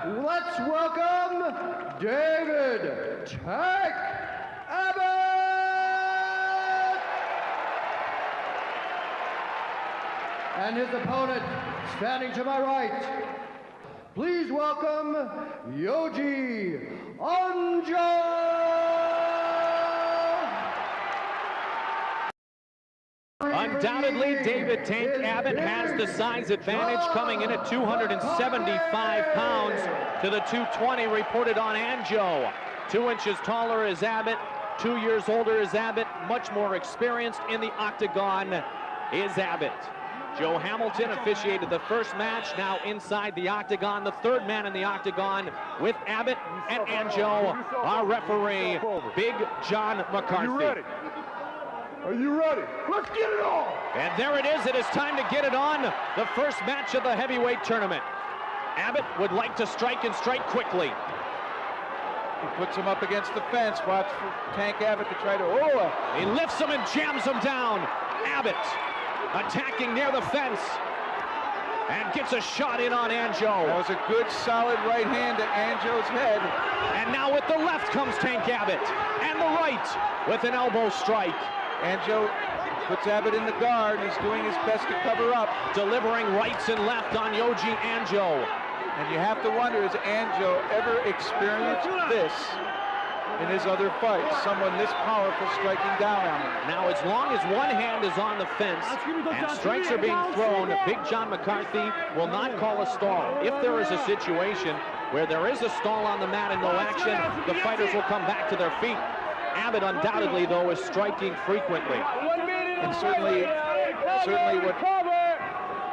let's welcome David Tank Abbott! And his opponent, standing to my right, please welcome Yoji Anjo! Undoubtedly, David Tank Abbott has the size advantage, coming in at 275 pounds to the 220 reported on Anjo. 2 inches taller is Abbott, 2 years older is Abbott, much more experienced in the octagon is Abbott. Joe Hamilton officiated the first match, now inside the octagon, the third man in the octagon with Abbott and Anjo, our referee, Big John McCarthy. Are you ready? Are you ready? Let's get it on! And there it is. It is time to get it on. The first match of the heavyweight tournament. Abbott would like to strike and strike quickly. He puts him up against the fence. Watch for Tank Abbott to try to... He lifts him and jams him down. Abbott attacking near the fence and gets a shot in on Anjo. That was a good, solid right hand to Anjo's head. And now with the left comes Tank Abbott. And the right with an elbow strike. Anjo puts Abbott in the guard. He's doing his best to cover up. Delivering rights and left on Yoji Anjo. And you have to wonder, has Anjo ever experienced this in his other fights? Someone this powerful striking down on him. Now, as long as one hand is on the fence and strikes are being thrown, Big John McCarthy will not call a stall. If there is a situation where there is a stall on the mat and no action, the fighters will come back to their feet. Abbott undoubtedly, though, is striking frequently. And certainly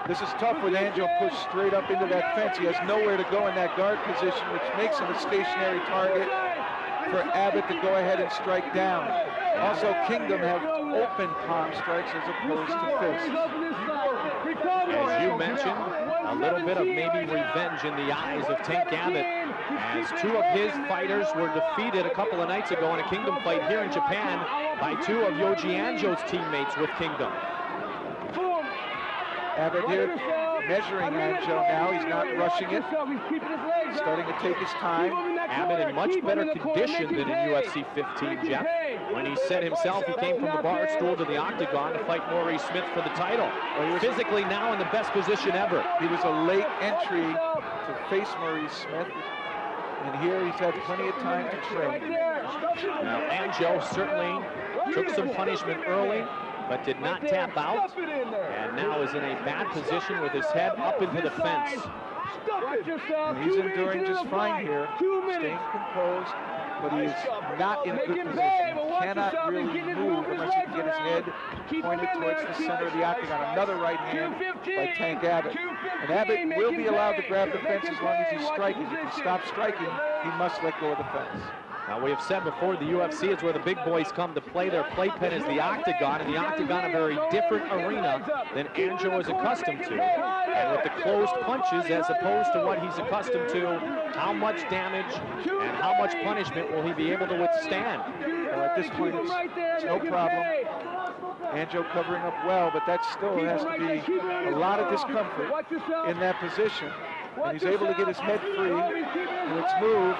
this is tough with Anjo pushed straight up into that fence. He has nowhere to go in that guard position, which makes him a stationary target for Abbott to go ahead and strike down. Also, Kingdom have open palm strikes as opposed to fists. As you mentioned, a little bit of maybe revenge in the eyes of Tank Abbott, as 2 of his fighters were defeated a couple of nights ago in a Kingdom fight here in Japan by 2 of Yoji Anjo's teammates with Kingdom. Abbott here measuring Anjo now. He's not rushing it. Starting to take his time. Abbott in much better condition than in UFC 15, Jeff. When he said himself he came from the bar stool to the octagon to fight Maurice Smith for the title. Well, physically now in the best position ever. He was a late entry to face Maurice Smith. And here he's had plenty of time to train. Now Anjo certainly took some punishment early, but did not tap out, and now is in a bad position with his head up into the fence. And he's enduring just fine here, staying composed, but he's not in a good position. He cannot really move unless he can get his head pointed towards the center of the octagon. Another right hand by Tank Abbott. And Abbott will be allowed to grab the fence as long as he's striking. If he stops striking, he must let go of the fence. Now, we have said before, the UFC is where the big boys come to play. Their playpen is the octagon, and the octagon a very different arena than Anjo is accustomed to. And with the closed punches, as opposed to what he's accustomed to, how much damage and how much punishment will he be able to withstand? Well, at this point, it's no problem. Anjo covering up well, but that still has to be a lot of discomfort in that position. And he's able to get his head free, and it's moved.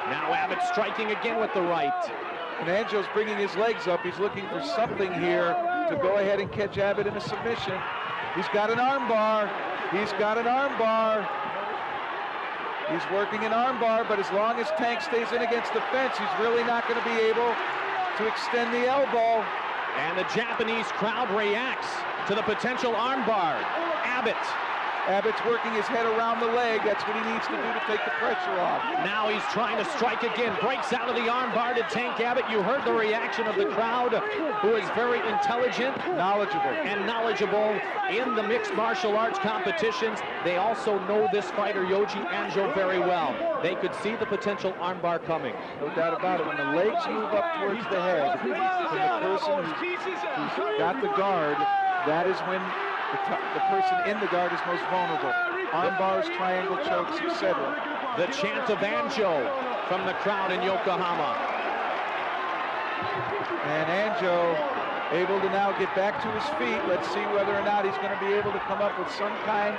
Now Abbott striking again with the right. And Anjo's bringing his legs up. He's looking for something here to go ahead and catch Abbott in a submission. He's got an arm bar. He's got an arm bar. He's working an arm bar, but as long as Tank stays in against the fence, he's really not going to be able to extend the elbow. And the Japanese crowd reacts to the potential arm bar. Abbott's working his head around the leg. That's what he needs to do to take the pressure off. Now he's trying to strike again. Breaks out of the armbar to Tank Abbott. You heard the reaction of the crowd, who is very intelligent, knowledgeable in the mixed martial arts competitions. They also know this fighter, Yoji Anjo, very well. They could see the potential armbar coming. No doubt about it. When the legs move up towards the head, from the person who's got the guard, that is when the person in the guard is most vulnerable. Arm bars, triangle chokes, etc. The chant of Anjo from the crowd in Yokohama. And Anjo able to now get back to his feet. Let's see whether or not he's going to be able to come up with some kind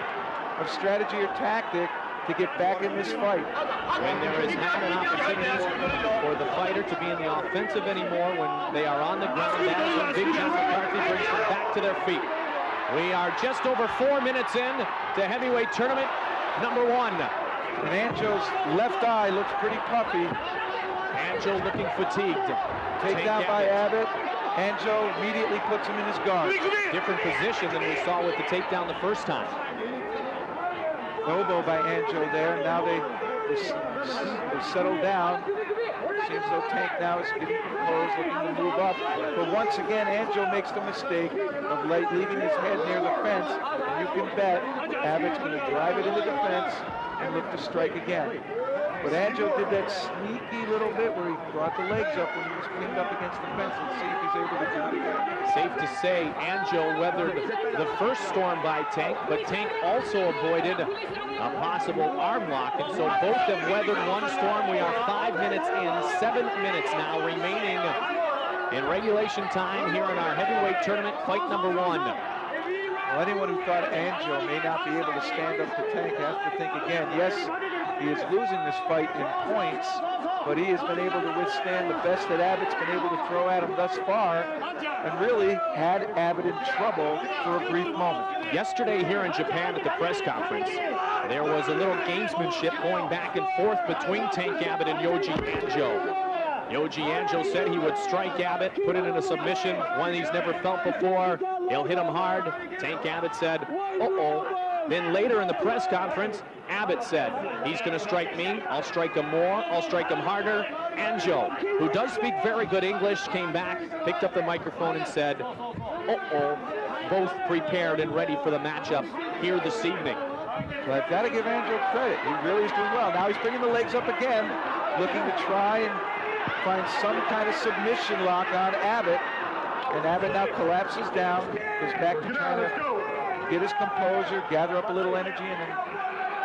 of strategy or tactic to get back in this fight. When there is not an opportunity for the fighter to be in the offensive anymore, when they are on the ground, that is when Big John McCarthy brings them back to their feet. We are just over 4 minutes in to heavyweight tournament number 1. And Anjo's left eye looks pretty puffy. Anjo looking fatigued. Takedown by Abbott. Anjo immediately puts him in his guard. Different position than we saw with the takedown the first time. Elbow by Anjo there. Now they settle down. Seems though Tank now is getting composed, looking to move up. But once again, Anjo makes the mistake of leaving his head near the fence. And you can bet Abbott's going to drive it into the fence and look to strike again. But Anjo did that sneaky little bit where he brought the legs up when he was pinned up against the fence. Let's see if he's able to do it again. Safe to say, Anjo weathered the first storm by Tank, but Tank also avoided a possible arm lock, and so both have weathered one storm. We are 5 minutes in, 7 minutes now remaining in regulation time here in our heavyweight tournament, fight number 1. Well, anyone who thought Anjo may not be able to stand up to Tank has to think again. Yes, he is losing this fight in points, but he has been able to withstand the best that Abbott's been able to throw at him thus far, and really had Abbott in trouble for a brief moment. Yesterday here in Japan at the press conference, there was a little gamesmanship going back and forth between Tank Abbott and Yoji Anjo. Yoji Anjo said he would strike Abbott, put it in a submission, one he's never felt before. He'll hit him hard. Tank Abbott said, uh-oh. Then later in the press conference, Abbott said, he's going to strike me, I'll strike him more, I'll strike him harder. Anjo, who does speak very good English, came back, picked up the microphone and said, uh-oh, both prepared and ready for the matchup here this evening. But I've got to give Anjo credit. He really is doing well. Now he's bringing the legs up again, looking to try and find some kind of submission lock on Abbott. And Abbott now collapses down, goes back to trying to get his composure, gather up a little energy, and then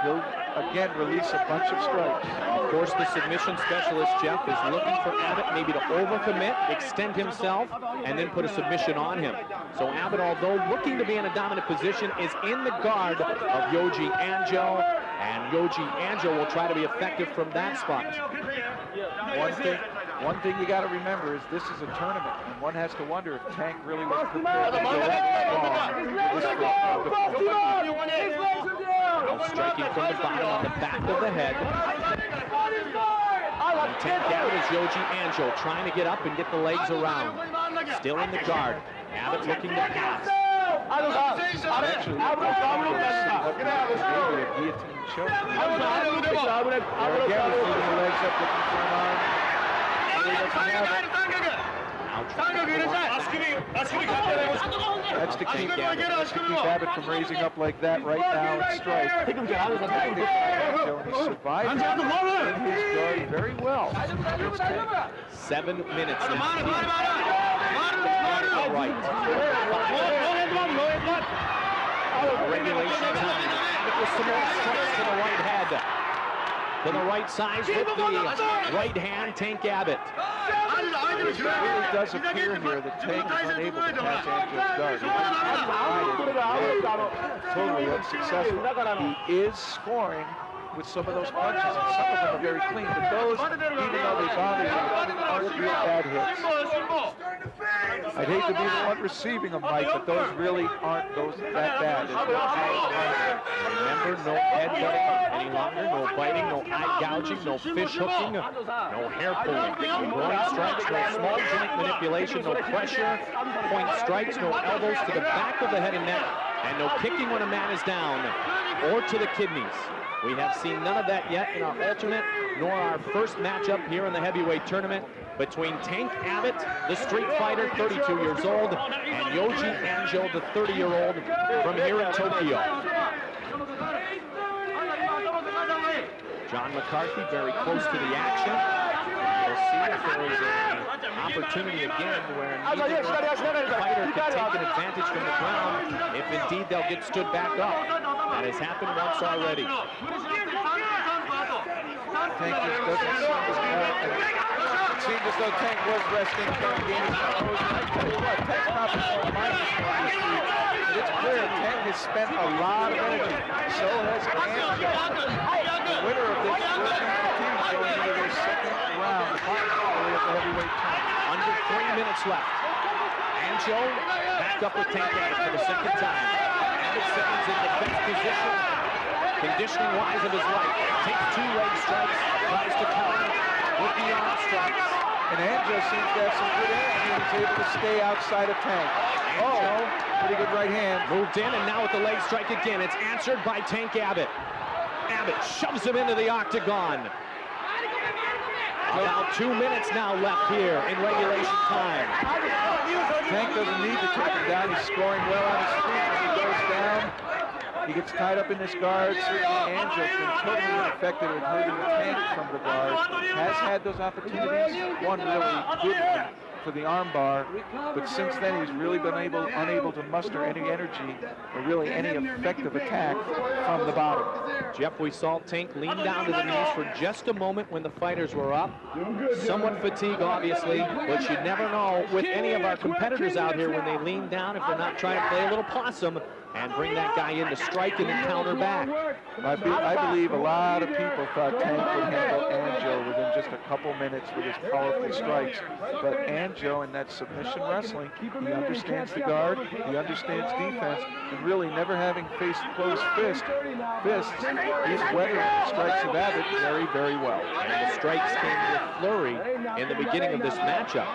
he'll again release a bunch of strikes. Of course, the submission specialist, Jeff, is looking for Abbott maybe to overcommit, extend himself, and then put a submission on him. So Abbott, although looking to be in a dominant position, is in the guard of Yoji Anjo, and Yoji Anjo will try to be effective from that spot. One thing you got to remember is this is a tournament, and one has to wonder if Tank really was prepared to go that Now striking from the bottom on the back of the head. And Tank Abbott is Yoji Anjo trying to get up and get the legs around. Still in the guard. Abbott looking to pass. Actually, maybe a guillotine choke. There again, he's moving the legs up, looking for an arm. That's to keep Abbott from raising up like that right now and strike. He survived in his guard very well. 7 minutes. Right. Regulation time. Abbott with some more strikes to the right head. To the right side with the right hand, Tank Abbott. It really does appear here that Tank is unable to pass Anjo's guard. Totally unsuccessful. He is scoring with some of those punches, and some of them are very clean, but those, even though they bother you, aren't real bad hits. I'd hate to be the one receiving them, Mike, but those really aren't that bad. Remember, no headbutting any longer, no biting, no eye gouging, no fish hooking, no hair pulling. Groin strikes, no small joint manipulation, no pressure, point strikes, no elbows to the back of the head and neck, and no kicking when a man is down or to the kidneys. We have seen none of that yet in our alternate, nor our first matchup here in the heavyweight tournament between Tank Abbott, the street fighter, 32 years old, and Yoji Anjo, the 30-year-old from here in Tokyo. John McCarthy very close to the action. We'll see if there is an opportunity again where neither fighter can take an advantage from the ground if indeed they'll get stood back up. That has happened once already. Tank just doesn't seem to it seemed as though Tank was resting, trying to gain his composure. I tell you what, Tank's not performing my but it's clear Tank has spent a lot of energy. So has Anjo. The winner of this will be continued going into their second round, possibly at the heavyweight tournament. Under 3 minutes left. Anjo back up with Tank Abbott for the second time. Abbott settles in the best position, conditioning-wise of his life. Takes 2 leg strikes, tries to counter with the arm strikes. And Anjo seems to have some good energy and is able to stay outside of Tank. Oh, pretty good right hand. Moved in, and now with the leg strike again. It's answered by Tank Abbott. Abbott shoves him into the octagon. About 2 minutes now left here in regulation time. Tank doesn't need to take him down. He's scoring well on his feet when he goes down. He gets tied up in this guard. Certainly Anjo's been totally ineffective at hurting Tank from the guard. Has had those opportunities. One really good one for the armbar, but since then he's really been unable to muster any energy or really any effective attack from the bottom. Jeff, we saw Tank lean down to the knees for just a moment when the fighters were up. Somewhat fatigued, obviously, but you never know with any of our competitors out here when they lean down if they're not trying to play a little possum and bring that guy in to strike and then counter back. I believe a lot of people thought Tank would handle Anjo within just a couple minutes with his powerful strikes, but Anjo in that submission wrestling, he understands the guard, he understands defense, and really never having faced closed fists, he's weathering the strikes of Abbott very, very well. And the strikes came with flurry in the beginning of this matchup.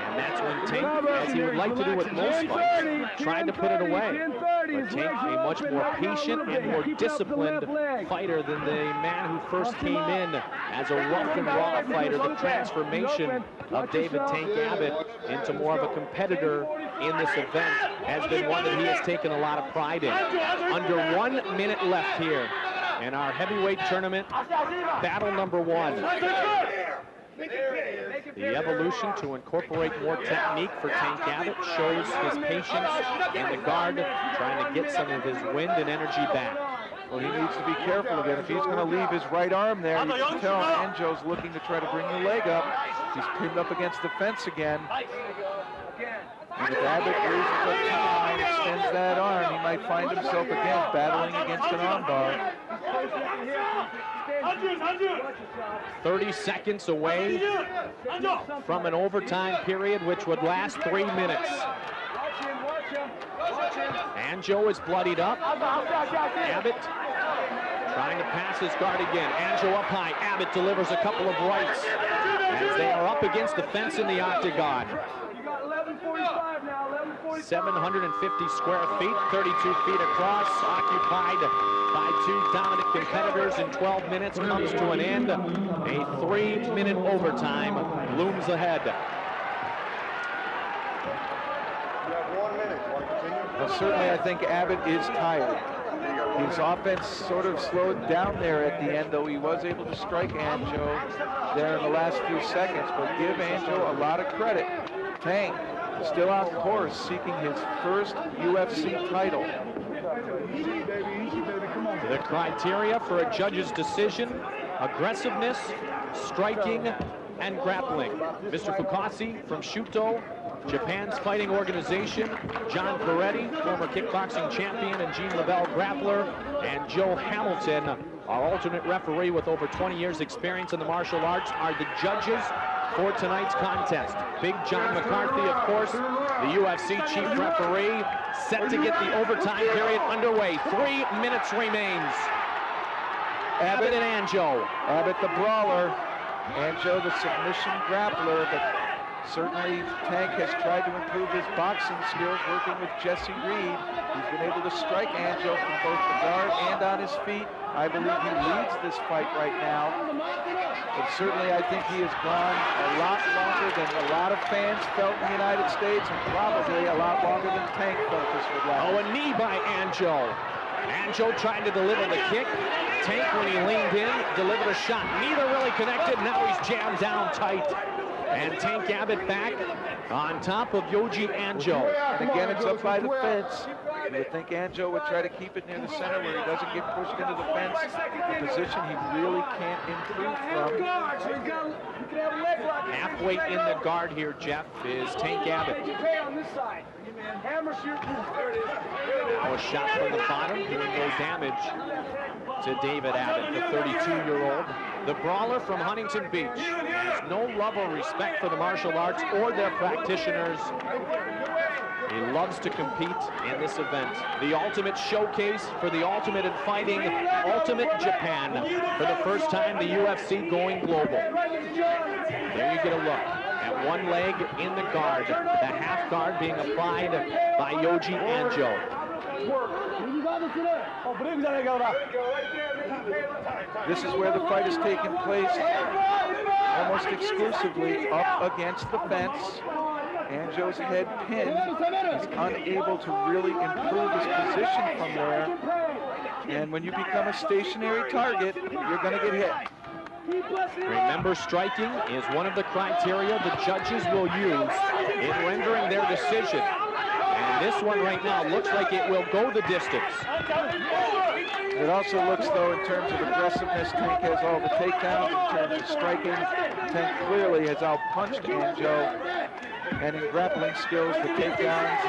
And that's when Tank, as he would like to do with most fights, tried to put it away. But Tank, a much more patient and more disciplined fighter than the man who first came in as a rough and raw fighter. The transformation of David Tank Abbott into more of a competitor in this event has been one that he has taken a lot of pride in. Under 1 minute left here in our heavyweight tournament, battle number 1. The evolution to incorporate more technique for Tank Abbott shows his patience in the guard, trying to get some of his wind and energy back. Well, he needs to be careful again. If he's going to leave his right arm there, you can tell Anjo's looking to try to bring the leg up. He's pinned up against the fence again. And if Abbott raises up to the line, extends that arm, he might find himself again battling against an armbar. 30 seconds away from an overtime period, which would last 3 minutes. Anjo is bloodied up. Abbott trying to pass his guard again. Anjo up high. Abbott delivers a couple of rights as they are up against the fence in the octagon. 750 square feet, 32 feet across, occupied by 2 dominant competitors in 12 minutes, comes to an end. A 3-minute overtime looms ahead. Well, certainly I think Abbott is tired. His offense sort of slowed down there at the end, though he was able to strike Anjo there in the last few seconds, but give Anjo a lot of credit. Tank still on course, seeking his first UFC title. The criteria for a judge's decision: aggressiveness, striking, and grappling. Mr. Fukasi from Shuto, Japan's fighting organization, John Peretti, former kickboxing champion and Gene Lavelle grappler, and Joe Hamilton, our alternate referee with over 20 years experience in the martial arts, are the judges for tonight's contest. Big John McCarthy, of course, the UFC chief referee, set to get the overtime period underway. 3 minutes remains. Abbott and Anjo. Abbott the brawler, Anjo the submission grappler, but certainly Tank has tried to improve his boxing skills working with Jesse Reed. He's been able to strike Anjo from both the guard and on his feet. I believe he leads this fight right now. But certainly I think he has gone a lot longer than a lot of fans felt in the United States, and probably a lot longer than Tank felt this would last. Oh, a knee by Anjo. Anjo trying to deliver the kick. Tank, when he leaned in, delivered a shot. Neither really connected. Now he's jammed down tight. And Tank Abbott back on top of Yoji Anjo. And again, it's up by the fence. You would think Anjo would try to keep it near the center where he doesn't get pushed into the fence, a position he really can't improve from. Halfway in the guard here, Jeff, is Tank Abbott. Now a shot from the bottom, doing no damage to David Abbott, the 32-year-old. The brawler from Huntington Beach has no love or respect for the martial arts or their practitioners. He loves to compete in this event. The ultimate showcase for the ultimate in fighting, Ultimate Japan. For the first time, the UFC going global. There you get a look at one leg in the guard. The half guard being applied by Yoji Anjo. This is where the fight is taking place, almost exclusively up against the fence. Anjo's head pinned. He's unable to really improve his position from there. And when you become a stationary target, you're going to get hit. Remember, striking is one of the criteria the judges will use in rendering their decision. And this one right now looks like it will go the distance. It also looks, though, in terms of aggressiveness, Tank has all the takedowns. In terms of striking, Tank clearly has outpunched Anjo. And in grappling skills, the takedowns,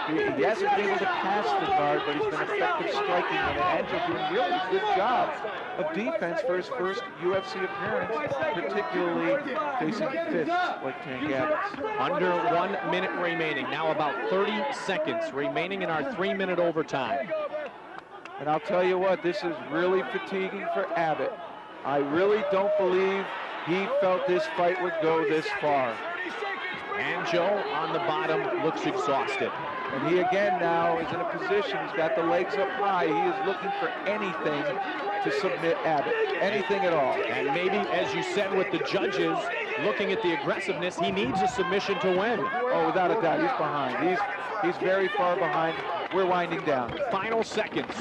and he hasn't been able to pass the guard, but he's been effective striking. And Anjo doing a really good job of defense for his first UFC appearance, particularly facing fists like Tank Abbott's. Under 1 minute remaining. Now about 30 seconds remaining in our 3-minute overtime. And I'll tell you what, this is really fatiguing for Abbott. I really don't believe he felt this fight would go this far. Anjo on the bottom looks exhausted. And he again now is in a position, he's got the legs up high, he is looking for anything to submit Abbott, anything at all. And maybe, as you said with the judges, looking at the aggressiveness, he needs a submission to win. Oh, without a doubt, he's behind. He's very far behind. We're winding down. Final seconds.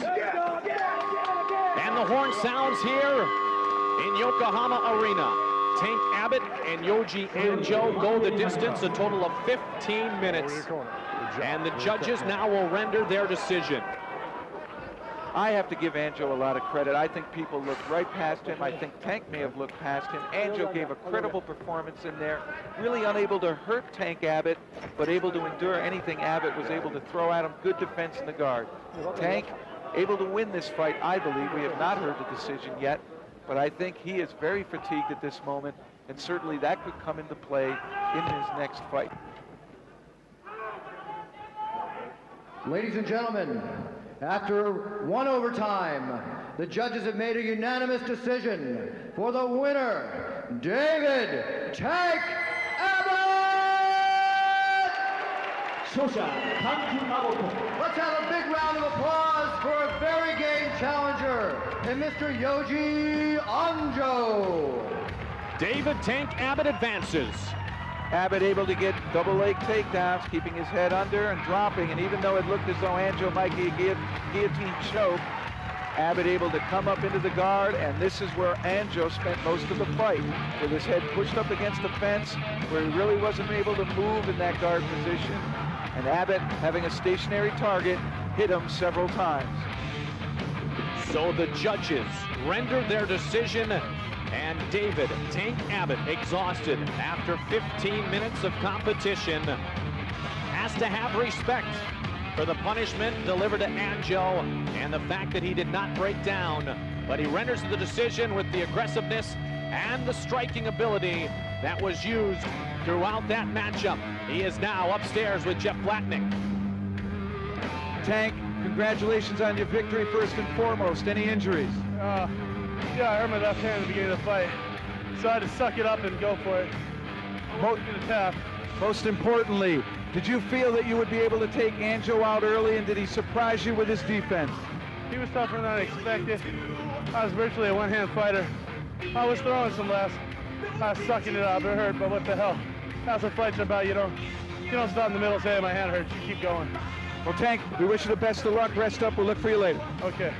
And the horn sounds here in Yokohama Arena. Tank Abbott and Yoji Anjo go the distance, a total of 15 minutes. And the judges now will render their decision. I have to give Anjo a lot of credit. I think people looked right past him. I think Tank may have looked past him. Anjo gave a credible performance in there, really unable to hurt Tank Abbott, but able to endure anything Abbott was able to throw at him. Good defense in the guard. Tank able to win this fight, I believe. We have not heard the decision yet, but I think he is very fatigued at this moment, and certainly that could come into play in his next fight. Ladies and gentlemen, after 1 overtime, the judges have made a unanimous decision for the winner, David "Tank" Abbott! Let's have a big round of applause for a very game challenger, and Mr. Yoji Anjo. David "Tank" Abbott advances. Abbott able to get double leg takedowns, keeping his head under and dropping, and even though it looked as though Anjo might get a guillotine choke, Abbott able to come up into the guard, and this is where Anjo spent most of the fight, with his head pushed up against the fence, where he really wasn't able to move in that guard position, and Abbott, having a stationary target, hit him several times. So the judges render their decision, and David "Tank" Abbott, exhausted after 15 minutes of competition, has to have respect for the punishment delivered to Anjo and the fact that he did not break down, but he renders the decision with the aggressiveness and the striking ability that was used throughout that matchup. He is now upstairs with Jeff Blatnick. Tank, congratulations on your victory first and foremost. Any injuries? Yeah, I hurt my left hand at the beginning of the fight, so I had to suck it up and go for it. Most importantly, did you feel that you would be able to take Anjo out early, and did he surprise you with his defense? He was tougher than I expected. I was virtually a one-hand fighter. I was throwing some laughs. I was sucking it up. It hurt, but what the hell? That's what fights are about. You don't stop in the middle and say, my hand hurts. You keep going. Well, Tank, we wish you the best of luck. Rest up. We'll look for you later. Okay.